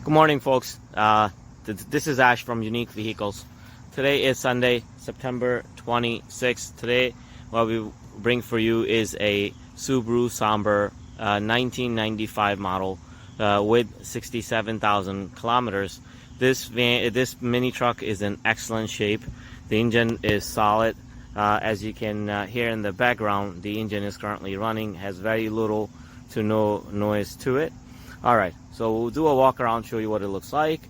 Good morning, folks. This is Ash from Unique Vehicles. Today is Sunday, September 26th. Today, what we bring for you is a Subaru Sambar 1995 model with 67,000 kilometers. This mini truck is in excellent shape. The engine is solid. As you can hear in the background, the engine is currently running, has very little to no noise to it. Alright, so we'll do a walk around, show you what it looks like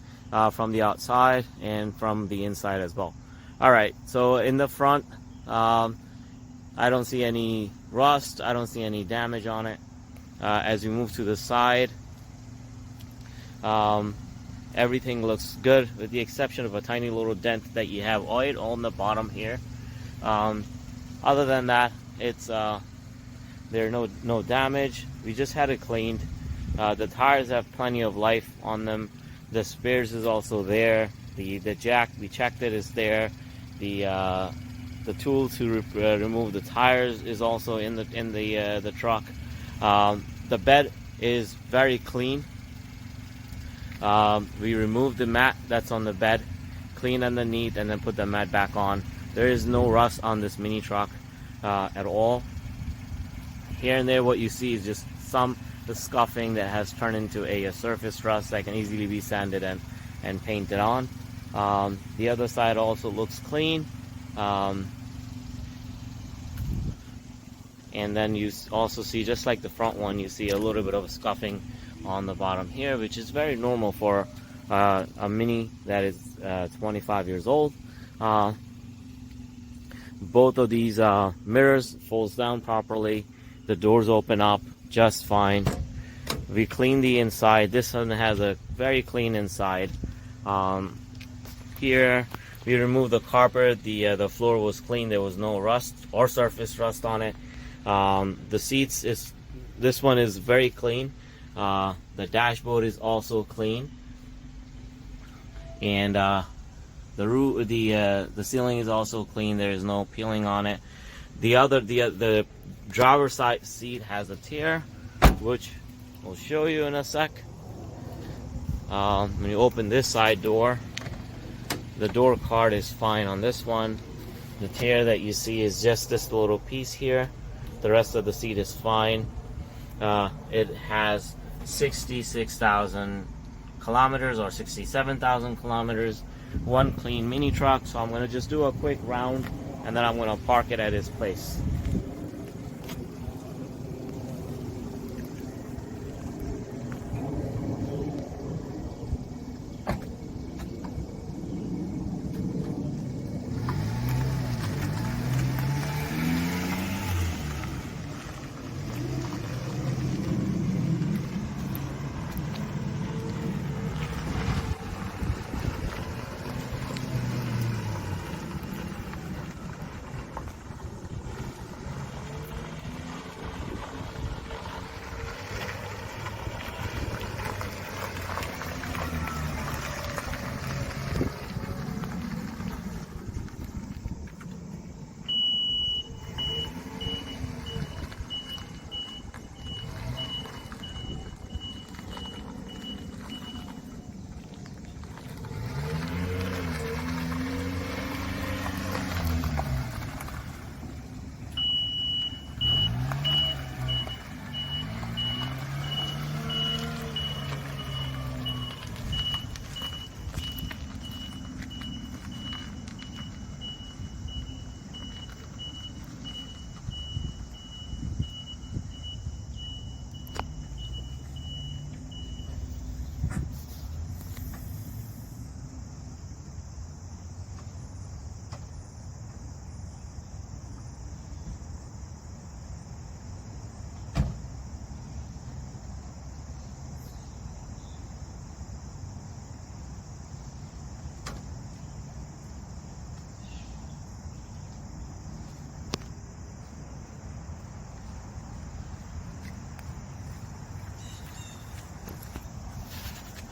from the outside and from the inside as well. Alright, so in the front, I don't see any rust, I don't see any damage on it. As we move to the side, everything looks good with the exception of a tiny little dent that you have right on the bottom here. Other than that, it's there's no damage. We just had it cleaned. The tires have plenty of life on them. The spares is also there. The jack, we checked it, is there. The tool to remove the tires is also in the truck. The bed is very clean. We removed the mat that's on the bed, clean underneath, and then put the mat back on. There is no rust on this mini truck at all. Here and there, what you see is just the scuffing that has turned into a surface rust that can easily be sanded and painted on. The other side also looks clean. And then you also see, just like the front one, you see a little bit of scuffing on the bottom here, which is very normal for a Mini that is 25 years old. Both of these mirrors folds down properly. The doors open up just fine. We cleaned the inside. This one has a very clean inside. Here we removed the carpet. The floor was clean. There was no rust or surface rust on it. The seats this one is very clean. The dashboard is also clean, and the ceiling is also clean. There is no peeling on it. The driver's side seat has a tear, which we'll show you in a sec. When you open this side door, the door card is fine on this one. The tear that you see is just this little piece here. The rest of the seat is fine. It has 66,000 kilometers or 67,000 kilometers. One clean mini truck. So I'm going to just do a quick round and then I'm going to park it at its place.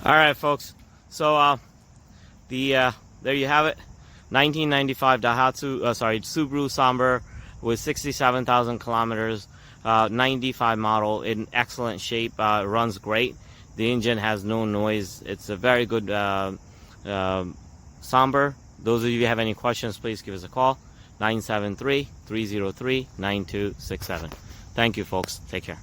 All right, folks. So there you have it. 1995 Subaru Sambar with 67,000 kilometers, 95 model, in excellent shape, runs great. The engine has no noise. It's a very good Sambar. Those of you who have any questions, please give us a call. 973-303-9267. Thank you, folks. Take care.